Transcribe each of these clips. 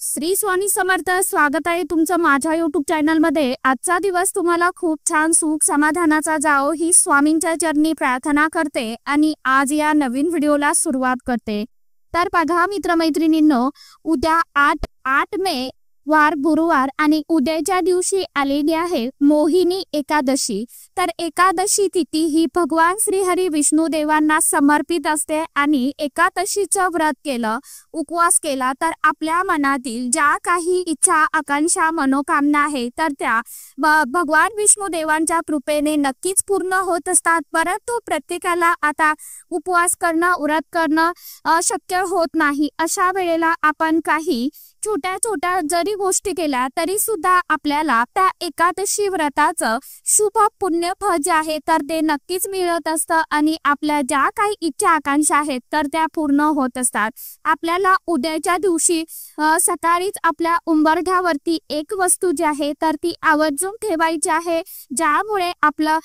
श्री स्वामी समर्थ। स्वागत आहे तुमचं माझ्या YouTube चॅनल मध्ये। आजचा दिवस तुम्हाला खूप छान सुख समाधानाचा जाओ ही स्वामींच्या चरणी प्रार्थना करते आणि आज या नवीन व्हिडिओला सुरुवात करते। तर बघा मित्रमैत्रिणींनो, उद्या 8 मे वार गुरुवार आणि उद्याच्या दिवशी आलेली आहे मोहिनी एकादशी। तर एकादशी तिथी ही भगवान श्री हरी विष्णू देवांना समर्पित असते आणि एकादशीचं व्रत केलं, उपवास केला तर आपल्या मनातील ज्या काही इच्छा आकांक्षा मनोकामना आहे तर त्या भगवान विष्णू देवांच्या कृपेने नक्कीच पूर्ण होत असतात। परंतु प्रत्येकाला आता उपवास करणं व्रत करणं शक्य होत नाही। अशा वेळेला आपण काही छोट्या छोट्या जरी गोष्टी केल्या तरी सुद्धा आपल्याला त्या एकादशी व्रताचं शुभ पुण्य फळ जे आहे तर ते नक्कीच मिळत असतं आणि आपल्या ज्या काही इच्छा आकांक्षा आहेत तर त्या पूर्ण होत असतात। आपल्याला उद्याच्या दिवशी सकाळीच आपल्या उंबरठ्यावरती एक वस्तू जी आहे तर ती आवर्जून ठेवायची आहे, ज्यामुळे आपलं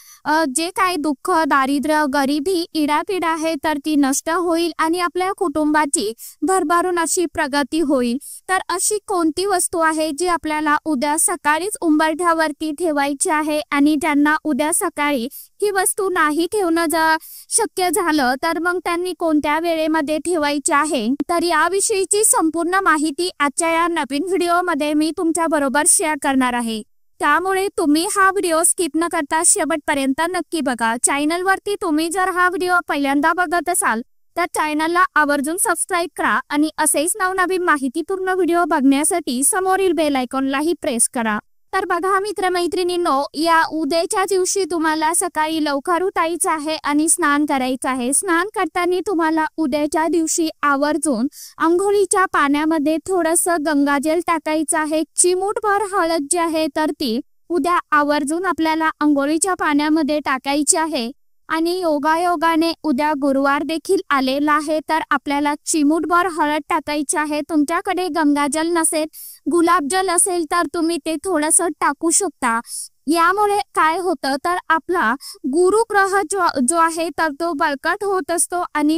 जे काही दुःख दारिद्र्य गरिबी इडापिडा आहे तर ती नष्ट होईल आणि आपल्या कुटुंबाची भरभरून अशी प्रगती होईल। तर अशी कोणती वस्तू आहे जी आपल्याला उद्या सकाळीच उंबरठ्यावरती ठेवायची आहे आणि ज्यांना उद्या सकाळी ही वस्तू नाही ठेवणं शक्य झालं तर मग त्यांनी कोणत्या वेळेमध्ये ठेवायची आहे तर याविषयीची संपूर्ण माहिती आजच्या या नवीन व्हिडिओमध्ये मी तुमच्या बरोबर शेअर करणार आहे। त्यामुळे तुम्ही हा व्हिडिओ स्किप न करता शेवटपर्यंत नक्की बघा। चॅनलवरती तुम्ही जर हा व्हिडिओ पहिल्यांदा बघत असाल तर चॅनलला आवर्जून सबस्क्राइब करा आणि असेच नवनवीन माहितीपूर्ण व्हिडिओ बघण्यासाठी समोरील बेल आयकॉनलाही प्रेस करा। तर बघा मित्रमैत्रिणींनो, या उद्याच्या दिवशी तुम्हाला सकाळी लवकर उठायचं आहे आणि स्नान करायचं आहे। स्नान करताना तुम्हाला उद्याच्या दिवशी आवर्जून अंघोळीच्या पाण्यामध्ये थोडंसं गंगाजल टाकायचं आहे। चिमूटभर हळद जी आहे तर ती उद्या आवर्जून आपल्याला अंघोळीच्या पाण्यामध्ये टाकायची आहे आणि योगायोगाने उद्या गुरुवार देखील आलेला आहे तर आपल्याला चिमूटभर हळद टाकायची आहे। तुमच्याकडे गंगाजल नसेल गुलाबजल असेल तर तुम्ही ते थोडंसं टाकू शकता। यामुळे काय होतं तर आपला गुरुग्रह जो आहे तर तो बळकट होत असतो आणि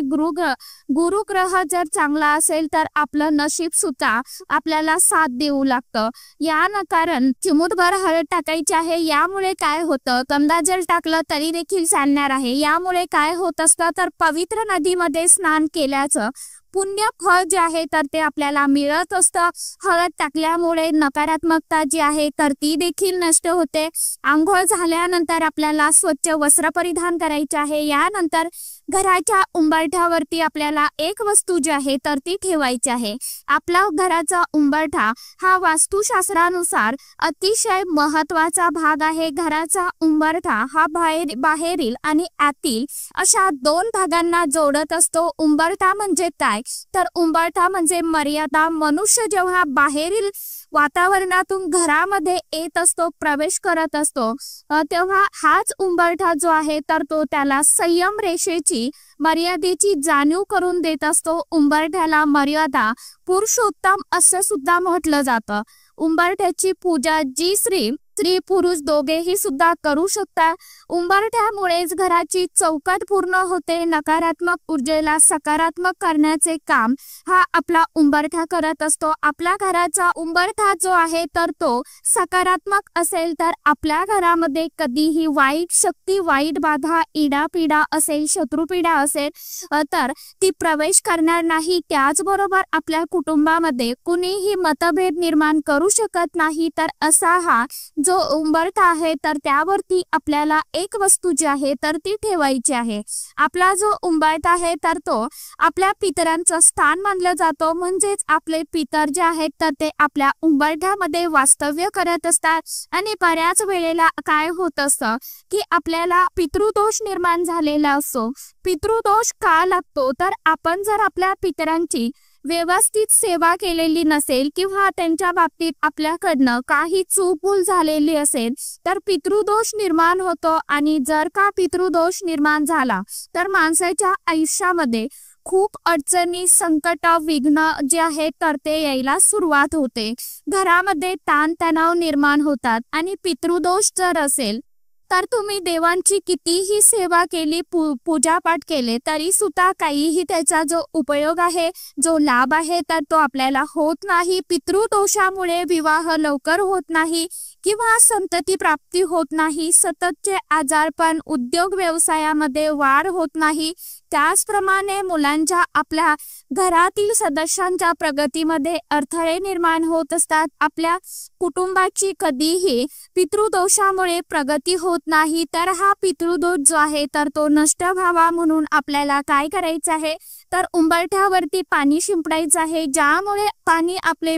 गुरुग्रह जर चांगला असेल तर आपलं नशीब सुद्धा आपल्याला साथ देऊ लागतं। या कारण चिमूटभर हळद टाकायची आहे। यामुळे काय होतं, गंगाजल टाकलं तरी देखील चालणार आहे। यामुळे काय होत असतं तर पवित्र नदीमध्ये स्नान केल्याचं पुण्य फळ जे आहे तर ते आपल्याला मिळत असतं। हळद टाकल्यामुळे नकारात्मकता जी आहे तर ती देखील नष्ट होते। आंघोळ झाल्यानंतर आपल्याला स्वच्छ वस्त्र परिधान करायचे आहे। यानंतर घराच्या उंबरठ्यावरती आपल्याला एक वस्तू जी आहे तर ती ठेवायची आहे। आपला घराचा उंबरठा हा वास्तुशास्त्रानुसार अतिशय महत्त्वाचा भाग आहे। घराचा उंबरठा हा बाहेरील आणि आतील अशा दोन भागांना जोडत असतो। उंबरठा म्हणजे काय तर उंबरठा म्हणजे मर्यादा। मनुष्य जेव्हा बाहेरील वातावरणातून घरामध्ये येत असतो, प्रवेश करत असतो, तेव्हा हाच उंबरठा जो आहे तर तो त्याला संयम रेषेची मर्यादेची जाणीव करून देत असतो। उंबरठ्याला मर्यादा पुरुषोत्तम असं सुद्धा म्हटलं जातं। उंबरठ्याची पूजा जी स्त्री पुरुष दोघेही सुद्धा करू शकतात। उंबरठ्यामुळेच घराची चौकट पूर्ण होते। नकारात्मक ऊर्जेला सकारात्मक करण्याचे काम हा आपला उंबरठा करत असतो। आपल्या घराचा उंबरठा जो आहे तर तो सकारात्मक असेल तर आपल्या घरामध्ये कधीही वाईट शक्ती वाईट बाधा इडापिडा असेल शत्रुपीडा असेल तर ती प्रवेश करणार नाही। त्याचबरोबर आपल्या कुटुंबामध्ये कुणीही मतभेद निर्माण करू शकत नाही। तर असा हा जो उंबरठा आहे तर त्यावरती आपल्याला एक वस्तू जी आहे तर ती ठेवायची आहे। आपला जो उंबरठा आहे तर तो आपल्या पितरांचं स्थान मानलं जातो। म्हणजेच आपले पितर जे आहेत तर ते आपल्या उंबरठ्यामध्ये वास्तव्य करत असतात आणि बऱ्याच वेळेला काय होत असतं की आपल्याला पितृदोष निर्माण झालेला असतो। पितृदोष का लागतो तर आपण जर आपल्या पितरांची व्यवस्थित सेवा केलेली नसेल किंवा त्यांच्या बाबतीत आपल्याकडनं काही चूकभूल झालेली असेल तर पितृदोष निर्माण होतो आणि जर का पितृदोष निर्माण झाला तर माणसाच्या आयुष्यामध्ये खूप अडचणी संकट विघ्न जे आहेत तर ते यायला सुरुवात होते। घरामध्ये ताणतणाव निर्माण होतात आणि पितृदोष जर असेल तर तुम्ही देवांची कितीही सेवा केली, पूजापाठ केले, तरी सुद्धा काहीही त्याचा जो उपयोग आहे, जो लाभ आहे, तर तो आपल्याला होत नाही. पितृदोषामुळे विवाह लवकर होत नाही किंवा संतती प्राप्ती होत नाही. सततचे आजारपण, उद्योग व्यवसायामध्ये वाढ होत नाही. त्याचप्रमाणे मुलांच्या, आपल्या घरातील सदस्यांच्या प्रगतीमध्ये अडथळे निर्माण होत असतात. आपल्या कुटुंबाची कधीही पितृदोषामुळे प्रगती होत नाही. तर हा पितृदोष जो आहे तर तो नष्ट व्हावा म्हणून आपल्याला काय करायचं आहे, तर उंबरठ्यावरती पाणी शिंपडायचं आहे. ज्यामुळे पाणी, आपले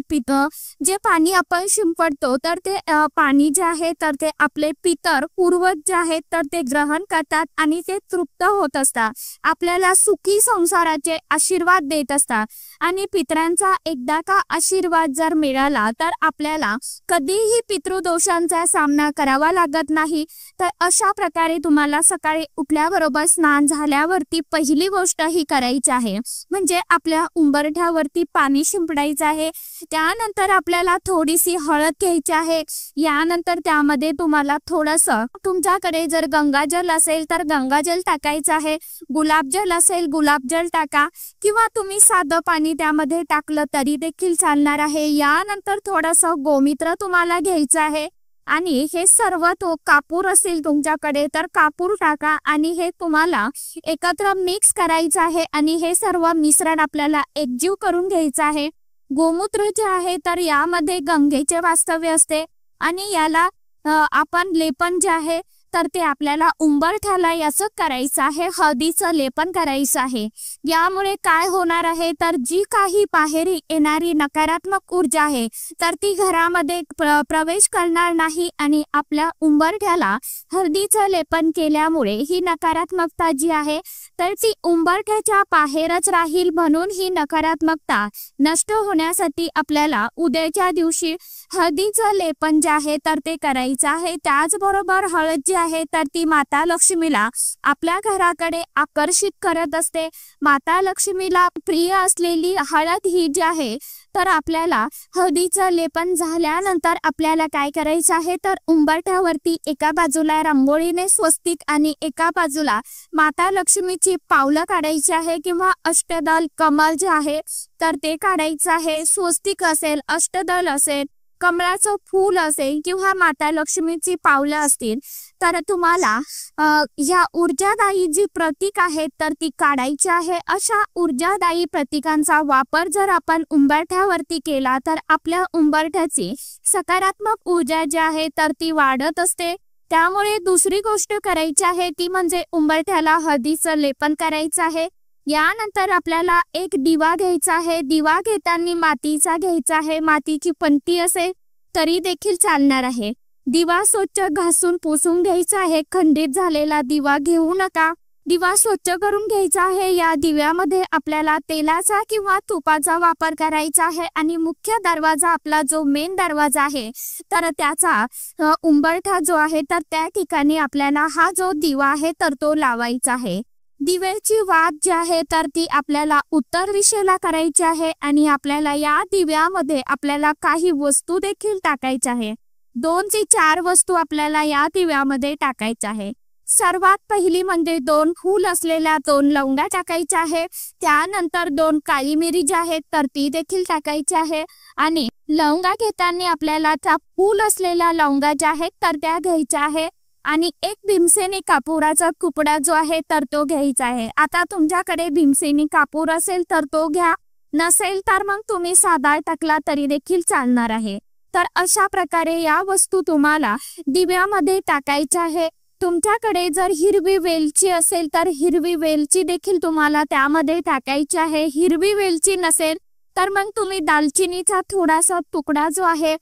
जे पाणी आपण शिंपडतो, तर ते पाणी जे आहे तर ते आपले पितर, पूर्वज जे आहेत तर ते ग्रहण करतात आणि ते तृप्त होत असतात. आपल्याला सुखी संसाराचे आशीर्वाद देत असतात. आणि पितरांचा एकदा का आशीर्वाद जर मिळाला तर आपल्याला कधीही पितृदोषांचा सामना करावा लागत नाही. तर अशा प्रकारे तुम्हाला सकाळी उठल्याबरोबर स्नान झाल्यावरती पहिली गोष्ट ही करायची आहे, म्हणजे आपल्या उंबरठ्यावरती पाणी शिंपडायचं आहे. त्यानंतर आपल्याला थोडीशी हळद घ्यायची आहे. यानंतर त्यामध्ये तुम्हाला थोडंसं, तुमच्याकडे जर गंगाजल असेल तर गंगाजल टाकायचं आहे, गुलाबजल असेल गुलाबजल टाका, किंवा तुम्ही साधं पाणी त्यामध्ये टाकलं तरी देखील चालणार आहे. यानंतर थोडंसं गोमित्र तुम्हाला घ्यायचं आहे आणि हे सर्व, तो कापूर असेल तुमच्याकडे तर कापूर टाका आणि हे तुम्हाला एकत्र मिक्स करायचं आहे आणि हे सर्व मिश्रण आपल्याला एकजीव करून घ्यायचं आहे. गोमूत्र जे आहे तर यामध्ये गंगेचे वास्तव्य असते आणि याला आपण लेपन जे आहे तर ते आपल्याला उंबरठ्याला याचं करायचं आहे, हळदीचं लेपन करायचं आहे. यामुळे काय होणार आहे, तर जी काही बाहेर येणारी नकारात्मक ऊर्जा आहे तर ती घरामध्ये प्रवेश करणार नाही आणि आपल्या उंबरठ्याला हळदीचं लेपन केल्यामुळे ही नकारात्मकता जी आहे तर ती उंबरठ्याच्या बाहेरच राहील. म्हणून ही नकारात्मकता नष्ट होण्यासाठी आपल्याला उद्याच्या दिवशी हळदीचं लेपन जे आहे तर ते करायचं आहे. त्याचबरोबर हळद जी आहे तर ती माता लक्ष्मीला आपल्या घराकडे आकर्षित करत असते. माता लक्ष्मीला प्रिय असलेली हळद ही जी आहे तर आपल्याला हळदीचं लेपन झाल्यानंतर आपल्याला काय करायचं आहे, तर उंबरठ्यावरती एका बाजूला रांगोळीने स्वस्तिक आणि एका बाजूला माता लक्ष्मीची पावलं काढायची आहे किंवा अष्टदल कमल जे आहे तर ते काढायचं आहे. स्वस्तिक असेल, अष्टदल असेल, कमळाचं फूल असेल किंवा माता लक्ष्मीची पावलं असतील तर तुम्हाला ह्या ऊर्जादायी जी प्रतीक आहेत तर ती काढायची आहे. अशा ऊर्जादायी प्रतीकांचा वापर जर आपण उंबरठ्यावरती केला तर आपल्या उंबरठ्याची सकारात्मक ऊर्जा जी आहे तर ती वाढत असते. त्यामुळे दुसरी गोष्ट करायची आहे ती म्हणजे उंबरठ्याला हळदीचं लेपन करायचं आहे. यानंतर आपल्याला एक दिवा घ्यायचा आहे. दिवा घेताना मातीचा घ्यायचा आहे. मातीची पंती असेल तरी देखील चालणार आहे. दिवा स्वच्छ घासून पुसून घ्यायचा आहे. खंडित झालेला दिवा घेऊ नका. दिवा स्वच्छ करून घ्यायचा आहे. या दिव्यामध्ये आपल्याला तेलाचा किंवा तुपाचा वापर करायचा आहे आणि मुख्य दरवाजा, आपला जो मेन दरवाजा आहे तर त्याचा उंबरठा जो आहे तर त्या ठिकाणी आपल्याला हा जो दिवा आहे तर तो लावायचा आहे. दिव्याची वात जी आहे तर ती आपल्याला उत्तर दिशेला करायची आहे आणि आपल्याला या दिव्यामध्ये आपल्याला काही वस्तू देखील टाकायच्या आहे. 2 ते 4 वस्तू आपल्याला या दिव्यामध्ये टाकायच्या आहे. सर्वात पहिली म्हणजे 2 फूल असलेल्या 2 लवंगा टाकायच्या आहे. त्यानंतर 2 काळी मिरी जी आहेत तर ती देखील टाकायची आहे आणि लवंगा घेताना आपल्याला त्या फूल असलेल्या लवंगा ज्या आहेत तर त्या घ्यायच्या आहे आणि एक भीमसेनी कापुराचा कुपडा जो आहे तर तो घ्यायचा आहे. आता तुमच्याकडे भीमसेनी कापूर असेल तर तो घ्या, नसेल तर मग तुम्ही साधा टाकला तरी देखील चालणार आहे. तर अशा प्रकारे या वस्तू तुम्हाला दिव्यामध्ये टाकायच्या आहे. तुमच्याकडे जर हिरवी वेलची असेल तर हिरवी वेलची देखील तुम्हाला त्यामध्ये टाकायची आहे. हिरवी वेलची नसेल तर मग तुम्ही दालचिनीचा थोडासा तुकडा जो आहे,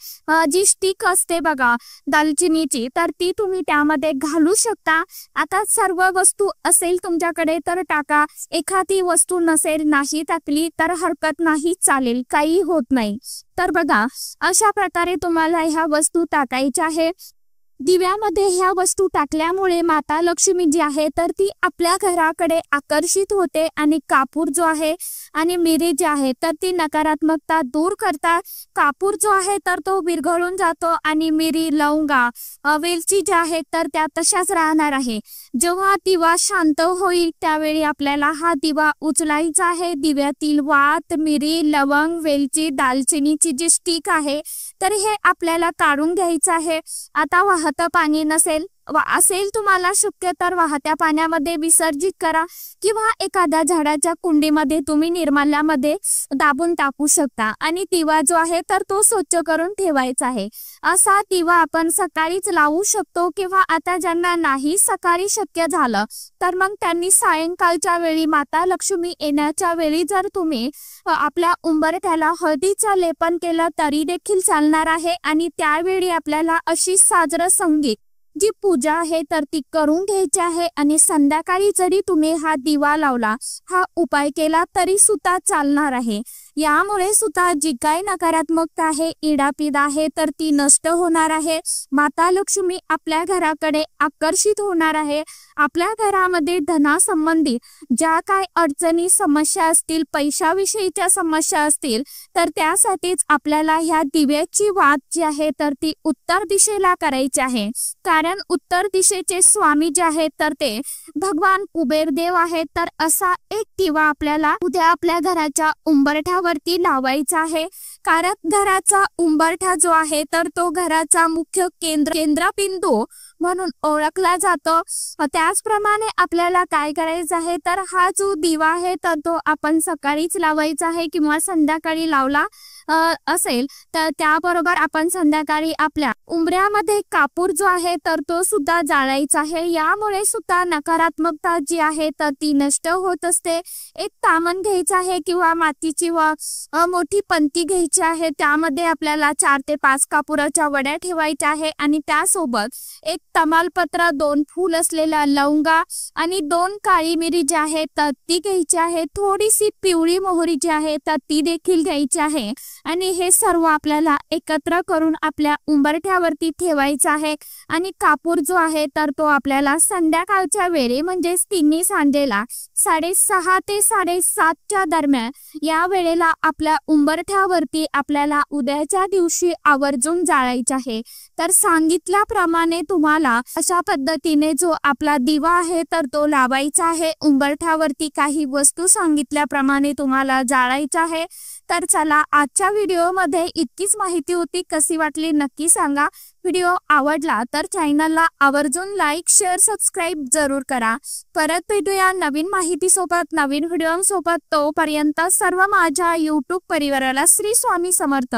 जी स्टिक असते बघा दालचिनीची, तर ती तुम्ही त्यामध्ये घालू शकता. आता सर्व वस्तू असेल तुमच्याकडे तर टाका. एखादी वस्तू नसेल, नाही टाकली तर हरकत नाही, चालेल, काही होत नाही. तर बघा अशा प्रकारे तुम्हाला ह्या वस्तू टाकायच्या आहे. दिव्यामध्ये ह्या वस्तू टाकल्यामुळे माता लक्ष्मी जी आहे तर ती आपल्या घराकडे आकर्षित होते आणि कापूर जो आहे आणि मिरी जी आहे तर ती नकारात्मकता दूर करतात। कापूर जो आहे तर तो विरघळून जातो आणि मिरी, लवंगा, वेलची जी आहे तर त्या तशाच राहणार आहे। जेव्हा दिवा शांत होईल त्यावेळी आपल्याला हा दिवा उचलायचा आहे। दिव्यातील वात, मिरी, लवंग, वेलची, दालचिनीची जी स्टिक आहे तर हे आपल्याला काढून घ्यायचं आहे। आता वाहतं पाणी नसेल असेल तुम्हाला शक्य तर वाहत्या पाण्यामध्ये विसर्जित करा किंवा एखाद्या झाडाच्या कुंडीमध्ये तुम्ही निर्माल्यामध्ये दाबून टाकू शकता आणि दिवा जो आहे तर तो स्वच्छ करून ठेवायचा आहे। असा दिवा आपण सकाळीच लावू शकतो किंवा आता ज्यांना नाही सकाळी शक्य झालं तर मग त्यांनी सायंकाळच्या वेळी माता लक्ष्मी येण्याच्या वेळी जर तुम्ही आपल्या उंबरठ्याला हळदीचं लेपन केलं तरी देखील चालणार आहे आणि त्यावेळी आपल्याला अशी साजरं संगीत जी पूजा आहे तर ती करून घ्यायची आहे आणि संध्याकाळी जरी तुम्ही हा दिवा लावला, हा उपाय केला तरी सुद्धा चालणार आहे। यामुळे सुद्धा जी काही नकारात्मकता आहे, इडापिडा आहे तर ती नष्ट होणार आहे। माता लक्ष्मी आपल्या घराकडे आकर्षित होणार आहे। आपल्या घरामध्ये धनासंबंधी ज्या काही अडचणी, समस्या असतील, पैशाविषयीच्या समस्या असतील तर त्यासाठीच आपल्याला ह्या दिव्याची वात जी आहे तर ती उत्तर दिशेला करायची आहे। कारण उत्तर दिशेचे स्वामी जे आहेत तर ते भगवान कुबेर देव आहेत। तर असा एक दिवा आपल्याला उद्या आपल्या घराच्या उंबरठ्यावरती लावायचा आहे। कारण घराचा उंबरठा जो आहे तर तो घराचा मुख्य केंद्रबिंदू म्हणून ओळखला जातो। त्याचप्रमाणे आपल्याला काय करायचं आहे तर हा जो दिवा आहे तर तो आपण सकाळीच लावायचा आहे किंवा संध्याकाळी लावला असेल तर त्याबरोबर आपण संध्याकाळी आपल्या उंबऱ्यामध्ये कापूर जो आहे तर तो सुद्धा जाळायचा आहे। यामुळे सुद्धा नकारात्मकता जी आहे तर ती नष्ट होत असते। एक तामण घ्यायचं आहे किंवा मातीची मोठी पंती घ्यायची आहे, त्यामध्ये आपल्याला 4 ते 5 कापुराच्या वड्या ठेवायच्या आहे आणि त्यासोबत एक तमालपत्र, 2 फूल असलेला लवंगा आणि 2 काळी मिरी जी आहे तर ती घ्यायची आहे। थोडीशी पिवळी मोहरी जी आहे तर ती देखील घ्यायची आहे आणि हे सर्व आपल्याला एकत्र करून आपल्या उंबरठ्यावरती ठेवायचं आहे। आणि कापूर जो आहे तर तो आपल्याला संध्याकाळच्या वेळी म्हणजे तिन्ही सांजेला 6:30 ते 7:30च्या दरम्यान या वेळेला आपल्या उंबरठ्यावरती आपल्याला उद्याच्या दिवशी आवर्जून जाळायचे आहे। तर सांगितल्याप्रमाणे तुम्हाला अशा पद्धतीने जो आपला दिवा आहे तर तो लावायचा आहे। उंबरठ्यावरती काही वस्तू सांगितल्याप्रमाणे तुम्हाला जाळायचा आहे। तर चला, आजच्या व्हिडिओमध्ये इतकीच माहिती होती। कशी वाटली नक्की सांगा। व्हिडिओ आवडला तर चॅनलला आवर्जून लाईक, शेअर, सबस्क्राईब जरूर करा। परत भेटूया नवीन माहिती सोबत, नवीन व्हिडिओ सोबत। तोपर्यंत सर्व माझ्या YouTube परिवाराला श्री स्वामी समर्थ।